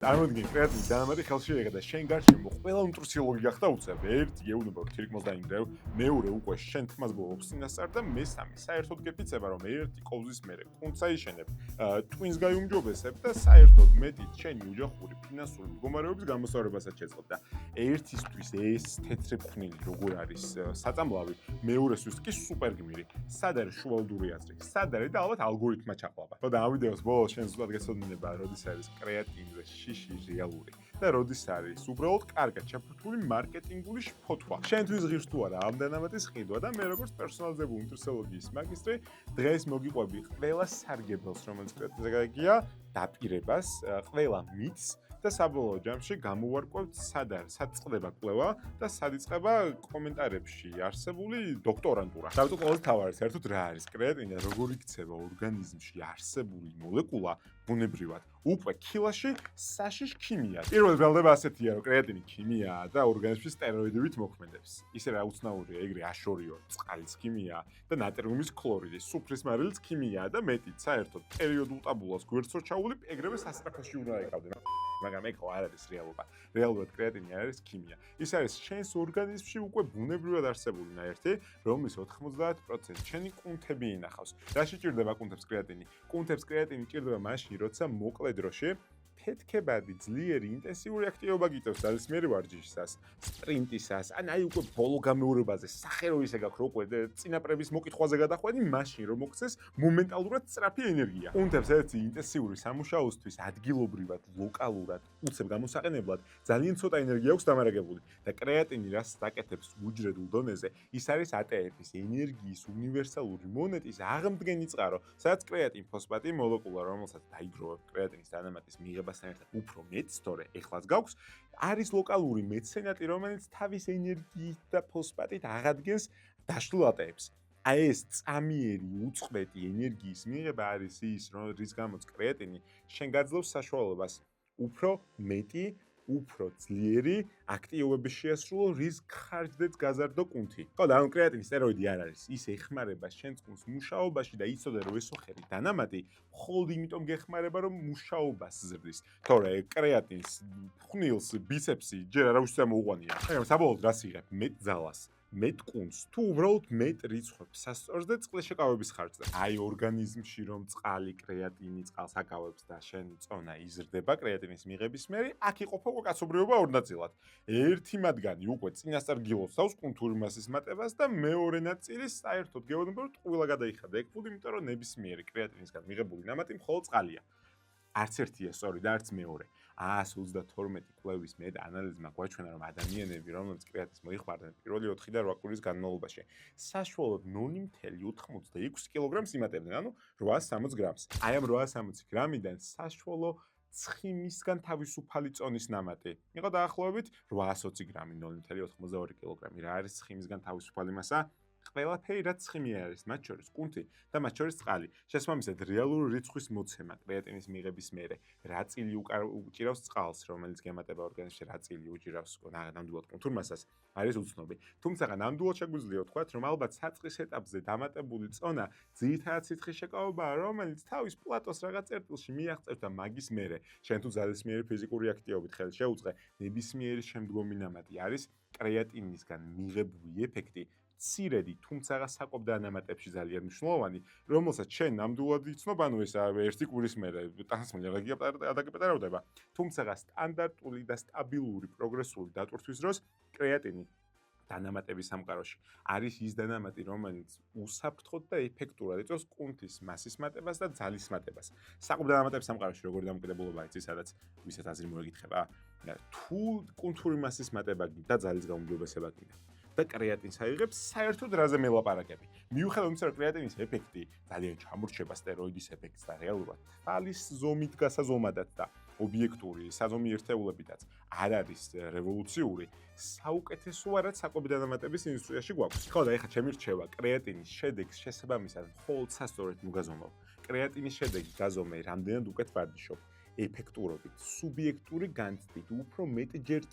წარმოიდგინე კრეატინის დანამატი ხელში იღე და შენ გარშემო ყველა ნუტრიციოლოგი გახდა უცებ. ერთი გეუბნება რომ თირკმელს დაინგრევ, მეორე უკვე შენ თმას ბოლობს წინასწარ და მესამე საერთოდ გეფიცება რომ ერთი კოვზის მერე კუნც აიშენებ, ტვინს გაიუმჯობესებ და საერთოდ მეტით შენი ოჯახური ფინანსური მდგომარეობის გამოსწორებასაც შეწყობ და ერთისთვის ეს თეთრი ფხვნილი როგორ არის საწამლავი, მეორესთვის კი სუპერ გმირი. სად არის შუალედური აზრი? სად არის და ალბათ ალგორითმა ჩაყლაპა. ხო და ამ ვიდეოს ბოლოს შენ ზუსტად გეცოდინება როდის არის კრეატინზე შიში რეალური და როდის არის უბრალოდ კარგად ჩაფრთული მარკეტინგული შფოთვა. შენთვის ღირს თუ არა ამ დანამატის ყიდვა და მე როგორც პერსონალიზებული ნუტრიციოლოგიის მაგისტრი დღეს მოგიყვები ყველა სარგებელს, რომელიც კრეატინზე გაიგია, დაპირებას, ყველა მითს და საბოლოო ჯამში გამოვარკვევთ სად არის, სად წყდება კვლევა და სად იწყება კომენტარებში არსებული დოქტორანტურა. დავიწყოთ ყველაზე თავარი, საერთოდ რა არის კრეატინი და როგორ იქცევა ორგანიზმში არსებული მოლეკულა ბუნებრივად. უკვე ქილაში საშიშ ქიმია. პირველად ბრალდება ასეთია, რომ კრეატინი ქიმიაა და ორგანიზმში სტეროიდებით მოქმედებს. ისე რა უცნაურია, ეგრე აშორიო, წყალის ქიმია და ნატრიუმის ქლორიდი, სუფრის მარილის ქიმია და მეტიც საერთოდ პერიოდულ ტაბულას გვერდს რო ჩაულებ, ეგრევე სასწრაფოში უნდა ეკავდნენ. მაგრამ ეგ არ არის რეალობა. რეალურად კრეატინი არის ქიმია. ის არის შენს ორგანიზმში უკვე ბუნებრივად არსებული ნაერთი, რომლის 90% შენი კუნთები ინახავს. რა შეჭირდება კუნთებს კრეატინი? კუნთებს კრეატინი ჭირდება მაშინ, როცა მოკლე დროში ფეთქებადი ძლიერი ინტენსიური აქტივობა გიწევს ძალისმიერი ვარჯიშისას, სპრინტისას, აი უკვე ბოლო გამეორებაზე, სახე რო ისე გაქვს, რომ უკვე წინაპრების მოკითხვაზე გადახვედი, მაშინ რომ მოქცეს მომენტალურად სწრაფი ენერგია. კუნთებს ერთი ინტენსიური სამუშაოსთვის ადგილობრივად, ლოკალურად, უცებ გამოსაყენებლად ძალიან ცოტა ენერგია აქვს დამარაგებული და კრეატინი რას დაკეთებს უჯრედულ დონეზე, ის არის ATP-ის ენერგიის უნივერსალური მონეტის აღმდგენი წყარო, სადაც კრეატინ ფოსფატი მოლეკულა, რომელსაც დაიგროვებ კრეატინის დანამატის მიღება უფრო მეტ სწორე ეხლაც გაქვს არის ლოკალური მეცენატი რომელიც თავის ენერგიით და ფოსფატით აღადგენს დაშლილ ATP-ს. აი ეს წამიერი უწყვეტი ენერგიის მიღება არის ის რის გამოც კრეატინი შენ გაძლევს საშუალებას უფრო მეტი უფრო ძლიერი აქტივობების შეასრულო რის ხარჯდეთ გაზარდო კუნთი. ხო და ამ კრეატინის სტეროიდი არ არის. ის ეხმარება შენს კუნთს მუშაობაში და იცოდე რომ ესოხერი დანამატი მხოლოდ იმიტომ გეხმარება რომ მუშაობას ზრდის. თორე კრეატინს ფხვნილს ბიცეპსი ჯერ არავის მოუყვანია. მაგრამ საბოლოოდ რას იღებ? მეტ ძალას. მეტ კუნთს თუ უბრალოდ მეტ რიცხვებს სასწორს და წყლის შეკავების ხარჯზე. აი ორგანიზმში რომ წყალი კრეატინი წყალს აკავებს და შენ წონა იზრდება კრეატინის მიღების მერე, აქ იყოფა უკვე კაცობრიობა ორ ნაწილად. ერთი მათგანი უკვე წინასწარ გილოცავს კუნთური მასის მატებას და მეორე ნაწილი საერთოდ გეუბნება რომ ტყუილა გადაიხადა ეგ ფუდი, იმიტომ რომ ნებისმიერი კრეატინისგან მიღებული ნამატი მხოლოდ წყალია. არც ერთია სწორი და არც მეორე. 132 კვლევის მეტ ანალიზმა გვაჩვენა, რომ ადამიანები, რომლებიც კრეატინს მოიხმარდნენ პირველი 4 და 8 კვირის განმავლობაში, საშუალოდ 0.86 კილოგრამს იმატებდნენ, ანუ 860 გრამს. აი ამ 860 გრამიდან საშუალო ცხიმისგან თავისუფალი წონის ნამატი იყო დაახლოებით 820 გრამი, 0.82 კილოგრამი. რა არის ცხიმისგან თავისუფალი მასა? ყველაფერი რაც ცხიმი არის, მათ შორის კუნთი და მათ შორის წყალი. შესაბამისად, რეალური რიცხვის მოცემა კრეატინის მიღების მერე, რა წილი უჭირავს წყალს, რომელიც გემატება ორგანიზმში, რა წილი უჭირავს ნამდვილად კუნთურ მასას, არის უცნობი. თუმცა ნამდვილად შეგვიძლია ვთქვათ, რომ ალბათ საწყის ეტაპზე დამატებული წონა ძირითადად სითხის შეკავებაა, რომელიც თავის პლატოს რაღაც წერტილში მიაღწევს და მაგის მერე, შენ თუ ძალისმიერი ფიზიკური აქტივობით ხელი შეუწყე, ნებისმიერი შემდგომი ნამატი არის კრეატინისგან მიღებული ეფექტი. ცირედი, თუმცა საკვებ დანამატებში ძალიან მნიშვნელოვანი, რომელსაც შენ ნამდვილად იცნობ, ანუ ეს ერთი კვირის მერე ტანსმელი ადაგეპეტარავდება. თუმცა სტანდარტული და სტაბილური პროგრესული დატვირთვის დროს კრეატინი დანამატების სამყაროში არის ის დანამატი, რომელიც უსაფრთხოდ და ეფექტურად იწვევს კუნთის მასის მატებას და ძალის მატებას. საკვებ დანამატების სამყაროში როგორი დამოკიდებულობაა იცი, სადაც ვისაც აზრი მოეკითხება, თუ კუნთური მასის მატება და ძალის გაუმჯობესება გინდა. და კრეატინს აიღებს, საერთოდ რაზე მელაპარაკები. მიუხედავად იმისა, რომ კრეატინის ეფექტი ძალიან ჩამორჩება სტეროიდის ეფექტს და რეალურად თვალის ზომით გასაზომადად და ობიექტური საზომი ერთეულებითაც არ არის რევოლუციური, საუკეთესოა რაც საკვები დანამატების ინდუსტრიაში გვაქვს. ხო და ეხლა ჩემი რჩევა, კრეატინის შედეგს შესაბამისად მხოლოდ სასწორად მოგაზომავ. კრეატინის შედეგი გაზომე რამდენად უკეთ ვარჯიშობ. ეფექტურობით, სუბიექტური განცდით, უფრო მეტჯერ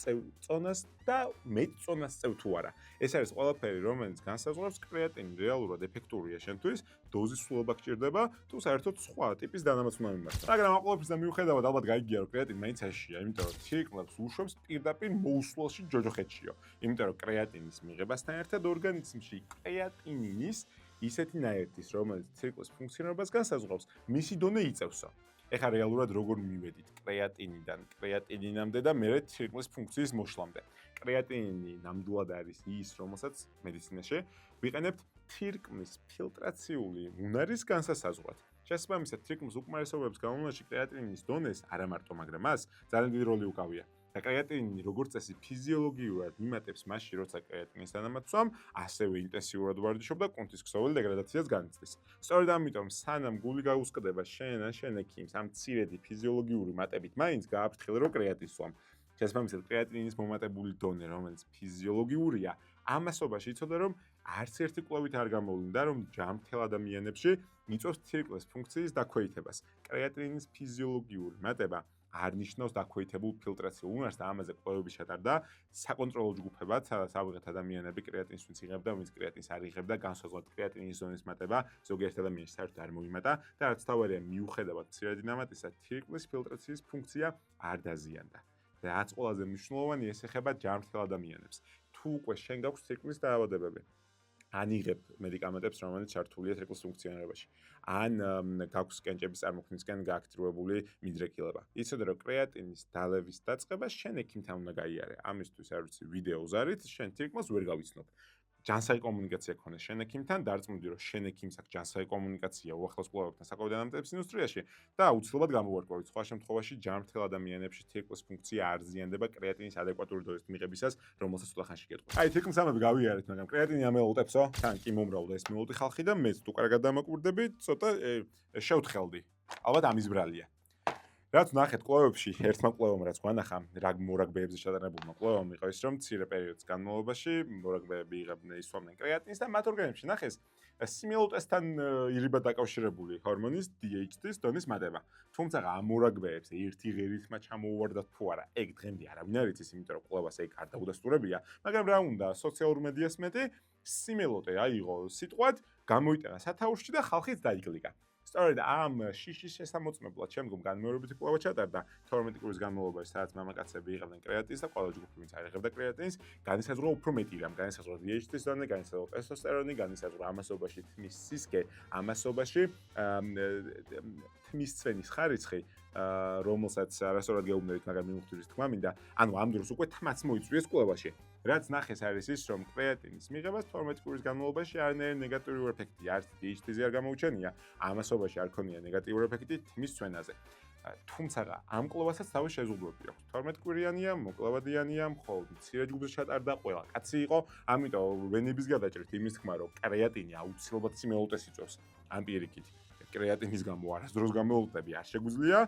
წონას და მეტ წონას წევ თუ არა. ეს არის ყველაფერი, რომელიც განსაზღვრავს კრეატინი რეალურად ეფექტურია შენთვის, დოზის სრულობა გჭირდება, თუ საერთოდ სხვა ტიპის დანამატს უნდა მიმართო. მაგრამ ამ ყველაფრისგან მიუხედავად, ალბათ გაიგია, რომ კრეატინი მაინც აშია, იმიტომ რომ თირკმლებს უშვებს პირდაპირ მოუსვლელში ჯოჯოხეთშიო. იმიტომ რომ კრეატინის მიღებასთან ერთად ორგანიზმში კრეატინინის ისეთი ნაერთის, რომელიც ცირკლის ფუნქციონირებას განსაზღვრავს, მისი დონე იწევსო. ეხლა რეალურად როგორ მივედით კრეატინიდან კრეატინინამდე და მერე ცირკლის ფუნქციის მოშლამდე. კრეატინინი ნამდვილად არის ის, რომელსაც მედიცინაში ვიყენებთ თირკმლის ფილტრაციული უნარის განსასაზღვრად. შესაბამისად, თირკმლის უკმარისობების გამომვლენში კრეატინინის დონეს არა მარტო, მაგრამ მას ძალიან დიდი როლი უკავია. და კრეატინინი როგორც წესი ფიზიოლოგიურად მიმატებს მასში, როცა კრეატინის დანამატს ვამ, ასევე ინტენსიურად ვარჯიშობ და კუნთის ქსოვილი დეგრადაციას განიცდის. სწორედ ამიტომ, სანამ გული გაუსკდება შენ ან შენ ექიმს ამ მცირედი ფიზიოლოგიური მატებით, მაინც გააფრთხილე, რომ კრეატინს ვამ. შესაბამისად, კრეატინის მომატებული დონე, რომელიც ფიზიოლოგიურია, ამასობაში იცოდა, რომ არც ერთი კვლევით არ გამოვლინდა, რომ ჯანმრთელ ადამიანებში მიწვევს თირკმლის ფუნქციის დაქვეითებას. კრეატინის ფიზიოლოგიური მატება არ ნიშნავს დაქვეითებულ ფილტრაციულ უნარს და ამაზე კვლევები ჩატარდა საკონტროლო ჯგუფებად, სადაც ავიღეთ ადამიანები კრეატინს ვინც იღებდა, ვინც კრეატინს არ იღებდა, განსაზღვრეთ კრეატინის ზონის მატება ზოგიერთ ადამიანს საერთოდ არ მოიმატა და რაც თავარია მიუხედავად მცირედი დამატისა, თირკმლის ფილტრაციის ფუნქცია არ დაზიანდა. და რაც ყველაზე მნიშვნელოვანი, ეს ეხება ჯანმრთელ ადამიანებს. თუ უკვე შენ გაქვს თირკმლის დაავადებები, ან იღებ მედიკამენტებს, რომელიც ჩართულია თირკმლის ფუნქციონირებაში, ან გაქვს კენჭების წარმოქმნისკენ გააქტივებული მიდრეკილება. იცოდე, რომ კრეატინის დალევის დაწყება შენ ექიმთან უნდა გაიარე. ამისთვის არ ვიცი, ვიდეო ზარით შენ თირკმლს ვერ გავიცნობ. ჯანსაღი კომუნიკაცია ქონე შენ ექიმთან, დარწმუნდი, რომ შენ ექიმს აქვს ჯანსაღი კომუნიკაცია უახლოს კვლევებთან საკვები დანამატების ინდუსტრიაში და აუცილებლად გამოვარკვევით. სხვა შემთხვევაში ჯანმრთელ ადამიანებში თირკმლის ფუნქცია არ ზიანდება კრეატინის ადეკვატური დოზის მიღებისას, რომელსაც ცოტა ხანში გეტყვი. აი, თირკმლის ამები გავიარეთ, მაგრამ კრეატინი ამელუტებსო? თან კი მომრავლდა ეს მელუტი ხალხი და მეც თუ კარგად დამაკვირდები, ცოტა შევთხელდი. ალბათ ამის ბრალია. რაც ნახეთ კვლევებში, ერთმა კვლევამ რაც გვანახა, რა მორაგბეებზე ჩატარებულმა კვლევამ იყო ის, რომ მცირე პერიოდის განმავლობაში მორაგბეები იღებდნენ ისვამდნენ კრეატინს და მათ ორგანიზმში ნახეს სიმილუტესთან ირიბად დაკავშირებული ჰორმონის DHT-ის დონის მატება. თუმცა ამ მორაგბეებს ერთი ღერითმა ჩამოუვარდათ თუ არა, ეგ დღემდე არავინ არ იცის, იმიტომ რომ კვლევას ეგ არ დაუდასტურებია, მაგრამ რა უნდა, სოციალურ მედიას მეტი სიმილუტე აიღო სიტყვად, გამოიტანა სათაურში და ხალხიც დაიკლიკა. სწორედ ამ შიშის შესამოწმებლად შემდგომ განმეორებითი კვლევა ჩატარდა 12 კვირის განმავლობაში, სადაც მამაკაცები იღებდნენ კრეატინს და ყველა ჯგუფი ვინც არ იღებდა კრეატინს, განისაზღვრა უფრო მეტი რამ, განისაზღვრა DHT-ის დონე, განისაზღვრა ტესტოსტერონი, განისაზღვრა ამასობაში თმის სისქე, ამასობაში თმის წვენის ხარისხი, რომელსაც არასწორად გეუბნებით, მაგრამ მიმოხტვის თქმა მინდა, ანუ ამ დროს უკვე თმაც მოიწვიეს კვლევაში. რაც ნახეს არის ის, რომ კრეატინის მიღებას 12 კვირის განმავლობაში არანაირი ნეგატიური ეფექტი არც DHT-ზე არ გამოუჩენია, ამასობაში არ ქონია ნეგატიური ეფექტი თმის წვენაზე. თუმცა ამ კვლევასაც თავის შეზღუდვები აქვს. 12 კვირიანია, მოკლევადიანია, მხოლოდ მცირე ჯგუფზე ჩატარდა, ყველა კაცი იყო, ამიტომ ვენების გადაჭრით იმის თქმა, რომ კრეატინი აუცილებლად სიმელუტეს იწვევს. ამ პირიქით კრეატინის გამო არასდროს გამეულტები არ შეგვიძლია,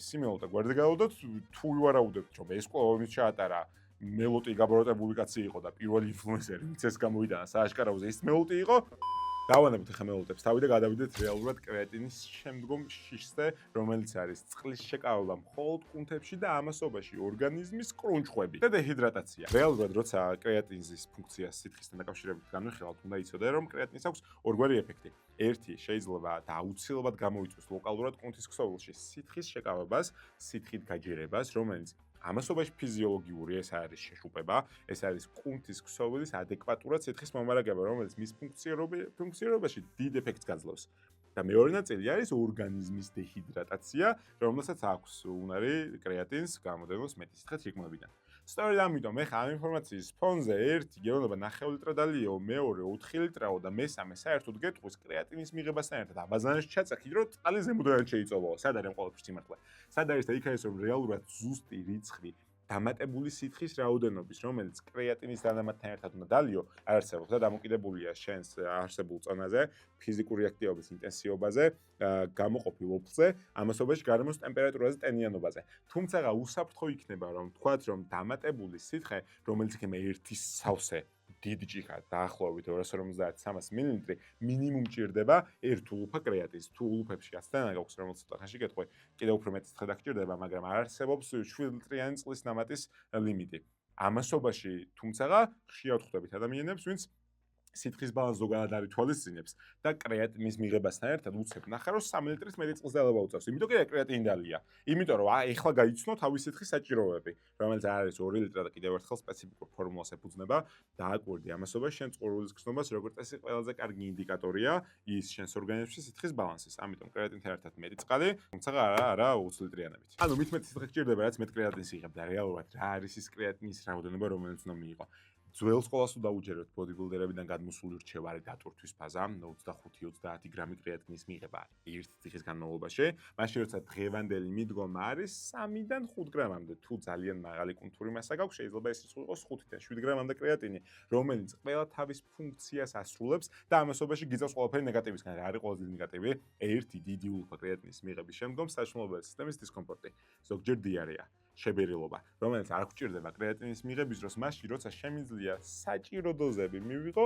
სიმელუტე გვერდზე გავუდოთ, თუ ვივარაუდებთ, რომ ეს კვლევა ვინც ჩაატარა მელუტი გაბოროტებული კაცი იყო და პირველი ინფლუენსერი ვინც ეს გამოიტანა სააშკარაოზე ის მელუტი იყო. დავანებოთ ახლა მელუტებს თავი და გადავიდეთ რეალურად კრეატინის შემდგომ შიშზე, რომელიც არის წყლის შეკავება მხოლოდ კუნთებში და ამასობაში ორგანიზმის კრუნჩხვები და დეჰიდრატაცია. რეალურად როცა კრეატინზის ფუნქციას სითხისთან დაკავშირებით განვიხილავთ, უნდა იცოდე, რომ კრეატინს აქვს ორგვარი ეფექტი. ერთი შეიძლება და აუცილებლად გამოიწვევს ლოკალურად კუნთის ქსოვილში სითხის შეკავებას, სითხით გაჯერებას, რომელიც ამასობაში ფიზიოლოგიური, ეს არის შეშუპება, ეს არის კუნთის ქსოვილის ადეკვატურად სითხის მომარაგება, რომელიც მის ფუნქციონირებაში დიდ ეფექტს გაძლევს. და მეორე ნაწილი არის ორგანიზმის დეჰიდრატაცია, რომელსაც აქვს უნარი კრეატინს გამოდევოს მეტი სითხე თირკმლებიდან. სწორედ ამიტომ ეხლა ამ ინფორმაციის ფონზე ერთი გეუბნება 9 ლიტრა დალიეო, მეორე 4 ლიტრაო და მესამე საერთოდ გეტყვის კრეატინის მიღებასთან ერთად აბაზანაში ჩაწექი, რომ წყალი ზემოდან შეიწოვო. სად არის ყველაფრის სიმართლე? სად არის და იქ არის რომ რეალურად ზუსტი რიცხვი დამატებული სითხის რაოდენობის, რომელიც კრეატინის დანამატთან ერთად უნდა დალიო, არ არსებობს და დამოკიდებულია შენს არსებულ წონაზე, ფიზიკური აქტივობის ინტენსივობაზე, გამოყოფილ ოფლზე, ამასობაში გარემოს ტემპერატურაზე, ტენიანობაზე. თუმცა უსაფრთხო იქნება, რომ თქვათ, რომ დამატებული სითხე, რომელიც იქნება ერთის სავსე დიდი ჭიქა დაახლოებით 250-300 მილილიტრი მინიმუმ ჭირდება ერთ ულუფა კრეატინს. თუ ულუფებში აცდანა გაქვს რომელიც ცოტა ხანში გეტყვი, კიდევ უფრო მეტი ცხადა გჭირდება, მაგრამ არ არსებობს 7 ლიტრიანი წყლის ნამატის ლიმიტი. ამასობაში, თუმცაღა ხშირად ხვდებით ადამიანებს, ვინც სითხის ბალანსს ზოგადად არ ითვალისწინებს და კრეატინის მიღებასთან ერთად უცებ ნახა რომ 3 ლიტრის მეტი წყლის დალობა უწევს. იმიტომ კი კრეატინი დალია. იმიტომ რომ ეხლა გაიცნო თავის სითხის საჭიროებები, რომელიც არის 2 ლიტრა და კიდევ ერთხელ სპეციფიკურ ფორმულას ეფუძნება. დააკვირდი ამასობაში შენ წყურვილის გრძნობას როგორც წესი ყველაზე კარგი ინდიკატორია ის შენს ორგანიზმში სითხის ბალანსის. ამიტომ კრეატინთან ერთად მეტი წყალი, თუმცა არა 20 ლიტრიანებით. ანუ მით მეტი სითხე გჭირდება, რაც მეტ კრეატინს იღებ და რეალურად რა არის ის კრეატინის რაოდენობა, რომელიც უნდა მიიღო. ძველ სკოლას თუ დაუჯერებთ ბოდიბილდერებიდან გადმოსული რჩევარი დატვირთვის ფაზა 25-30 გრამი კრეატინის მიღება ერთ წუთის განმავლობაში, მაშინ როცა დღევანდელი მიდგომა არის 3-დან 5 გრამამდე. თუ ძალიან მაღალი კუნთური მასა გაქვს, შეიძლება ეს იყოს 5-დან 7 გრამამდე კრეატინი, რომელიც ყველა თავის ფუნქციას ასრულებს და ამასობაში გიწევს ყველაფერი ნეგატივისგან. რა არის ყველაზე ნეგატივი? ერთი დიდი ულუფა კრეატინის მიღების შემდგომ საშუალო სისტემის დისკომფორტი, ზოგჯერ დიარეა. შებერილობა, რომელიც არ გვჭირდება კრეატინის მიღების დროს, მაშინ როცა შემიძლია საჭირო დოზები მივიღო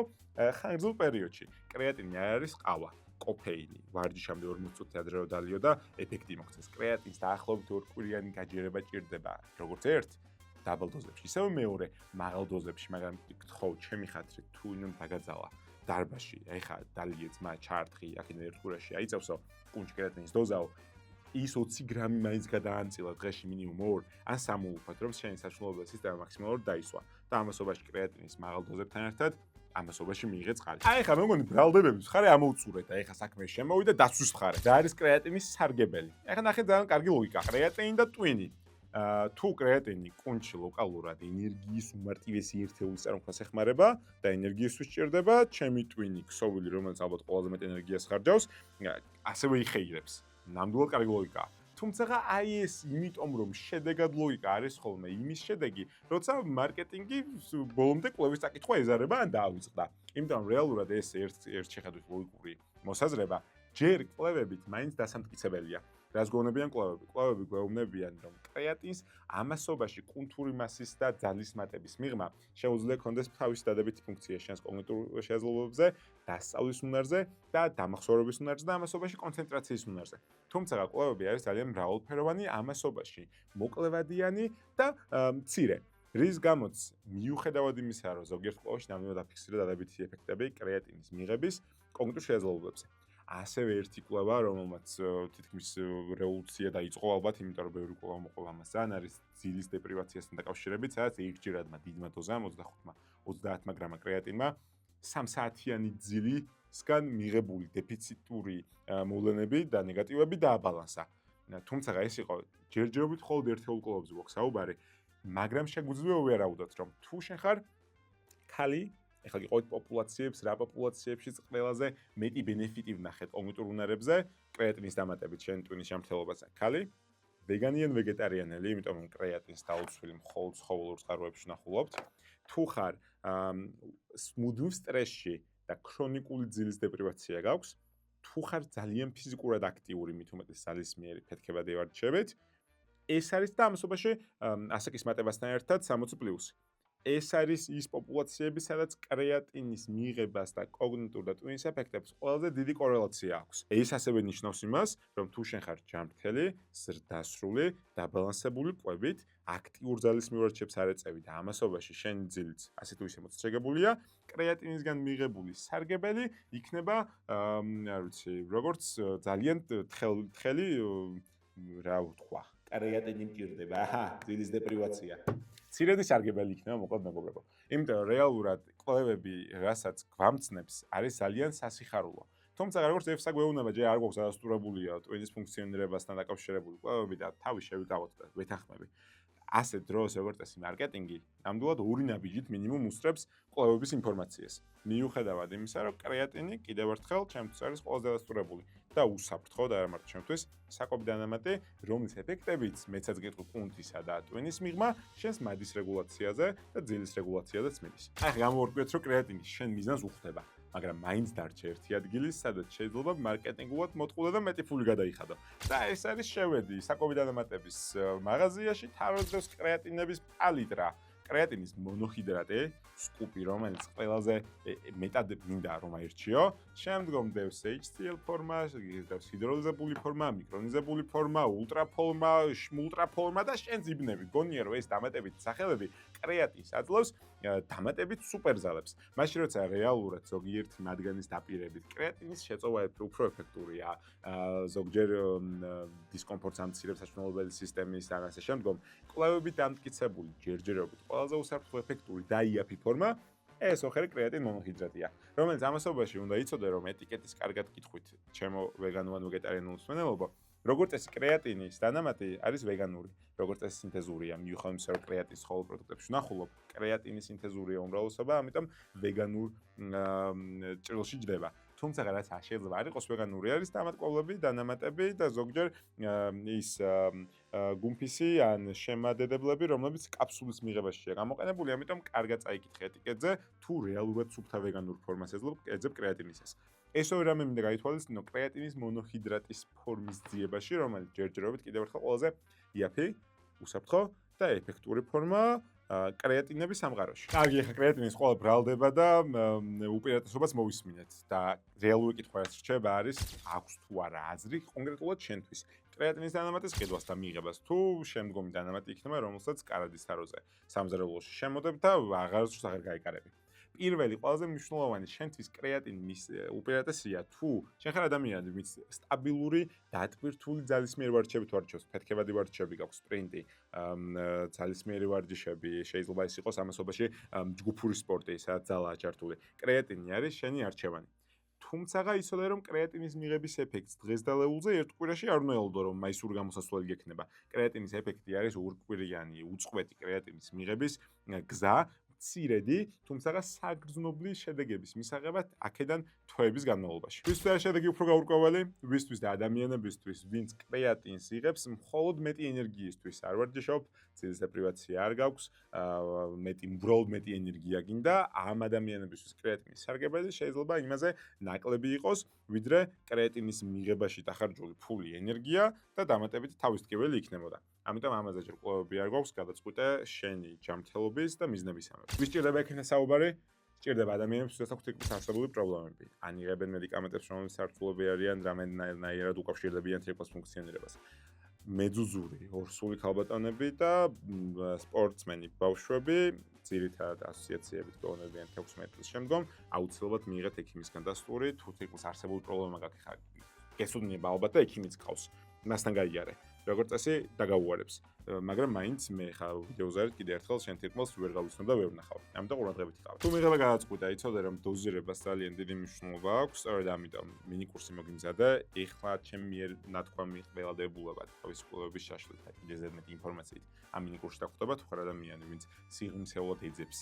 ხანგრძლივ პერიოდში. კრეატინი არ არის ყავა, კოფეინი. ვარჯიშამდე 40 წუთი ადრე დალიო და ეფექტი მოხდეს. კრეატინს დაახლოებით 2 კვირიანი გაჯერება ჭირდება, როგორც ერთ დაბალ დოზებში, ისევე მეორე მაღალ დოზებში, მაგრამ გთხოვ, ჩემი ხათრით თუ ვინმე დაგაძალა დარბაში, ეხა დალიე ძმა ჩაარტყი, აქედან ერთ კვირაში აიწევსო კუნჭი კრეატინის დოზაო. ის 20 გრამი მაინც გადაანწილა დღეში მინიმუმ 2 ან 3 ულუფად, რომ შენი საშუალო სისტემა მაქსიმალურად დაისვა და ამასობაში კრეატინის მაღალ დოზებთან ერთად ამასობაში მიიღე წყალი. აი ხა მე მგონი ბრალდებების ხარე ამოუწურეთ და ეხა საქმე შემოვიდა დაცვის ხარე. რა არის კრეატინის სარგებელი? ეხა ნახე ძალიან კარგი ლოგიკა. კრეატინი და ტვინი. თუ კრეატინი კუნჩი ლოკალურად ენერგიის უმარტივესი ერთეულის წარმოქმნას ეხმარება და ენერგიის სჭირდება, ჩემი ტვინი ქსოვილი, რომელიც ალბათ ყველაზე მეტ ენერგიას ხარჯავს, ასევე იხეირებს. ნამდვილად კარგი ლოგიკაა. თუმცა აი ეს იმიტომ რომ შედეგად ლოგიკა არის ხოლმე იმის შედეგი, როცა მარკეტინგი ბოლომდე კვლევის წაკითხვა ეზარება ან დაავიწყდა. იმიტომ რომ რეალურად ეს ერთ შეხედვით ლოგიკური მოსაზრება ჯერ კვლევებით მაინც დასამტკიცებელია. რას გვეუბნებიან კვლევები? კვლევები გვეუბნებიან, რომ კრეატინს ამასობაში კუნთური მასის და ძალის მატების მიღმა შეუძლია კონდეს თავისი დადებითი ფუნქცია შენს კოგნიტურ შესაძლებლობებზე, დასწავლის უნარზე და დამახსოვრების უნარზე და ამასობაში კონცენტრაციის უნარზე. თუმცა კვლევები არის ძალიან მრავალფეროვანი, ამასობაში მოკლევადიანი და მცირე. რის გამოც მიუხედავად იმისა, რომ ზოგიერთ კვლევაში ნამდვილად დაფიქსირდა დადებითი ეფექტები კრეატინის მიღების კოგნიტურ შესაძლებლობებზე. ასევე ერთი კვლევა, რომელმაც თითქმის რევოლუცია დაიწყო ალბათ, იმიტომ რომ ბევრი კვლევა მოყვა ამას. ძალიან არის ძილის დეპრივაციასთან დაკავშირებით, სადაც ერთჯერადმა დიდმა დოზამ 25-30 გრამა კრეატინმა 3 საათიანი ძილისგან მიღებული დეფიციტური მოვლენები და ნეგატივები დააბალანსა. თუმცა ეს იყო ჯერჯერობით მხოლოდ ერთეულ კვლევებზე გვაქვს საუბარი, მაგრამ შეგვიძლია ვერავდოთ, რომ თუ შენ ხარ ქალი ეხლა გიყავით პოპულაციებს, რა პოპულაციებშიც ყველაზე მეტი ბენეფიტი ვნახეთ კოგნიტურ უნარებზე, კრეატინის დამატებით შენ ტვინის ჯანმრთელობაზე. ქალი, ვეგანი ან ვეგეტარიანელი, იმიტომ რომ კრეატინს დაუცველი მხოლოდ ცხოველურ წყაროებში ნახულობთ. თუ ხარ მუდმივ სტრესში და ქრონიკული ძილის დეპრივაცია გაქვს, თუ ხარ ძალიან ფიზიკურად აქტიური, მით უმეტეს ძალისმიერი ფეთქებადი ვარჯიშებით, ეს არის და ამასობაში ასაკის მატებასთან ერთად 60+. ეს არის ის პოპულაციები, სადაც კრეატინის მიღებას და კოგნიტურ და ტვინის ეფექტებს ყველაზე დიდი კორელაცია აქვს. ეს ასევე ნიშნავს იმას, რომ თუ შენ ხარ ჯანმრთელი, ზრდასრული, დაბალანსებული კვებით, აქტიურ ძალის მივარჩევს არ ეწევი და ამასობაში შენი ძილიც ასე თუ ისე მოწესრიგებულია, კრეატინისგან მიღებული სარგებელი იქნება, არ ვიცი, როგორც ძალიან თხელი რა ვთქვა, კრეატინი მჭირდება, ძილის დეპრივაცია. ცირედი სარგებელი იქნება მოკლედ მეგობრებო. იმიტომ რომ რეალურად კვლევები, რასაც გვამცნებს, არის ძალიან სასიხარულო. თუმცა როგორც EFSA გვეუბნება, ჯერ არ გვაქვს ადასტურებულია ტვინის ფუნქციონირებასთან დაკავშირებული კვლევები და თავი შევიკავოთ და ვეთანხმები. ასე დროს როგორც წესი მარკეტინგი ნამდვილად ორი ნაბიჯით მინიმუმ უსწრებს კვლევების ინფორმაციას. მიუხედავად იმისა, რომ კრეატინი კიდევ ერთხელ ჩემთვის არის ყველაზე ადასტურებული და უსაფრთხო და არა მარტო ჩემთვის, საკვები დანამატი, რომლის ეფექტებიც მეცაც გეტყვი კუნთისა და ტვინის მიღმა შენს მადის რეგულაციაზე და ძილის რეგულაციაზეც მიდის. აი გამოვარკვიეთ, რომ კრეატინი შენ მიზანს უხდება, მაგრამ მაინც დარჩა ერთი ადგილი, სადაც შეიძლება მარკეტინგულად მოტყუდა და მეტი ფული გადაიხადო. და ეს არის შევედი საკვები დანამატების მაღაზიაში, თავის კრეატინების პალიტრა. კრეატინის მონოჰიდრატი, სკუპი, რომელიც ყველაზე მეტად მინდა რომ აირჩიო. შემდგომ დევს HCl ფორმა, დევს ჰიდროლიზებული ფორმა, მიკრონიზებული ფორმა, ულტრაფორმა და შენ ძიბნები. გონია რომ ეს დამატებითი სახელები კრეატინს აძლევს დამატებით სუპერზალებს. მაშინ როცა რეალურად ზოგიერთი მათგანის დაპირებით კრეატინის შეწოვა უფრო ეფექტურია, ზოგჯერ დისკომფორტს ამცირებს საშუალებელი სისტემის და ასე შემდგომ. კვლევები დამტკიცებული ჯერჯერობით ყველაზე უსაფრთხო ეფექტური და იაფი ფორმა ეს ოხერი კრეატინ მონოჰიდრატია, რომელიც ამასობაში უნდა იცოდე, რომ ეტიკეტის კარგად კითხვით, ჩემო ვეგანო ან ვეგეტარიანულ მსმენელობო, როგორც ეს კრეატინის დანამატი არის ვეგანური, როგორც ეს სინთეზურია, მიუხედავად რომ კრეატინის ხოლმე პროდუქტებში ვნახულობ, კრეატინის სინთეზურია უმრავლესობა, ამიტომ ვეგანურ ჭრილში ჯდება. თუმცა რაც შეიძლება არ იყოს ვეგანური არის დამატკოვლები, დანამატები და ზოგჯერ ის გუმფისი ან შემადედებლები, რომლებიც კაფსულის მიღებაშია გამოყენებული, ამიტომ კარგად წაიკითხე ეტიკეტზე, თუ რეალურად სუფთა ვეგანურ ფორმას ეძებ კრეატინისას. ესօრი რამე მინდა გაითვალისწინო კრეატინის მონოჰიდრატის ფორმის ძიებაში, რომელიც ჯერჯერობით კიდევ ერთხელ ყველაზე იაფი, უსაფრთხო და ეფექტური ფორმაა კრეატინების სამყაროში. კარგი, ახლა კრეატინის ყველა ბრალდება და უპირატესობას მოვისმინეთ და რეალური კითხვა რაც რჩება არის, აქვს თუ არა აზრი კონკრეტულად შენთვის. კრეატინის დანამატის ყიდვას და მიღებას თუ შემდგომი დანამატი იქნება, რომელსაც კარადის თაროზე სამზარეულოში შემოდებ და აღარც აღარ გაიკარები. პირველი ყველაზე მნიშვნელოვანი შენთვის კრეატინის უპირატესია თუ შენ ხარ ადამიანი, ვინც სტაბილური დატვირთული ძალისმიერი ვარჯიშებით ვარჯიშობს, ფეთქებადი ვარჯიშები გაქვს, სპრინტი, ძალისმიერი ვარჯიშები, შეიძლება ის იყოს ამასობაში ჯგუფური სპორტი, სადაც ძალაა ჩართული. კრეატინი არის შენი არჩევანი. თუმცა იცოდე რომ კრეატინის მიღების ეფექტს დღესდღეულზე ერთ კვირაში არ უნდა ელოდო რომ მაისური გამოსასვლელი გექნება. კრეატინის ეფექტი არის ორკვირიანი უწყვეტი კრეატინის მიღების გზა, მცირედი, თუმცა საგრძნობლი შედეგების მისაღებად აქედან თვეების განმავლობაში. ვისთვის არის შედეგი უფრო გაურკვეველი? ვისთვის და ადამიანებისთვის, ვინც კრეატინს იღებს, მხოლოდ მეტი ენერგიისთვის არ ვარჯიშობ, ძილზე პრივაცია არ გაქვს, უბრალოდ მეტი ენერგია გინდა, ამ ადამიანებისთვის კრეატინის სარგებელი შეიძლება იმაზე ნაკლები იყოს, ვიდრე კრეატინის მიღებაში დახარჯული ფული, ენერგია და დამატებით თავისდღეული იქნებოდა. ამიტომ ამაზე ჯერ კვლევები არ გვაქვს, გადაწყვეტე შენი ჯანმრთელობის და მიზნებისამებრ. ვის სჭირდება ექნა საუბარი? სჭირდება ადამიანებს, ვისაც აქვთ თითქმის არსებული პრობლემები. ან იღებენ მედიკამენტებს, რომელთაც სარწმუნოები არიან, რამდენადაც უკავშირდებიან თითქოს ფუნქციონირებას. მეძუზური, ორსული ქალბატონები და სპორტსმენი ბავშვები, ძირითადად ასოციაციებით გონებიან 16 წლის შემდგომ, აუცილებლად მიიღეთ ექიმისგან დასტური, თუ თითქოს არსებული პრობლემა გაქვთ. გესურნება ალბათ და ექიმიც გყავს. მასთან გაიარე. როგორც წესი დაგაუარებს. მაგრამ მაინც მე ხა ვიდეოზე არის კიდე ერთხელ შენ თითქმის ვერ გავიცნობ და ვერ ვნახავ. ამიტომ ყურადღებით იყავ. თუ მიღება გადაწყვიტა, იცოდე რომ დოზირებას ძალიან დიდი მნიშვნელობა აქვს, სწორედ ამიტომ მინი კურსი მოგიმზადე. ეხლა ჩემი მიერ ნათქვამი ყველადებულებად თავის კვლევების შაშლით კიდე ზედმეტი ინფორმაციით. ამ მინი კურსში დახვდება თუ ხარ ადამიანი, ვინც სიღრმისეულად ეძებს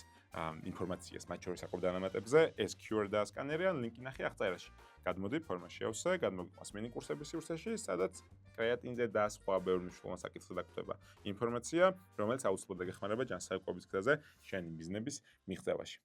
ინფორმაციას მათ შორის აკრ დანამატებზე, ეს QR და სკანერი ან ლინკი ნახე აღწერაში. გადმოდი ფორმაში ავსე, გადმოგიყვანს მინი კურსების სივრცეში, სადაც კრეატინზე და სხვა ბევრ მნიშვნელოვან საკითხზე დაგვხვდება ინფორმაცია, რომელიც აუცილებლად გეხმარება ჯანსაღი ყოფის გზაზე შენი ბიზნესის მიღწევაში.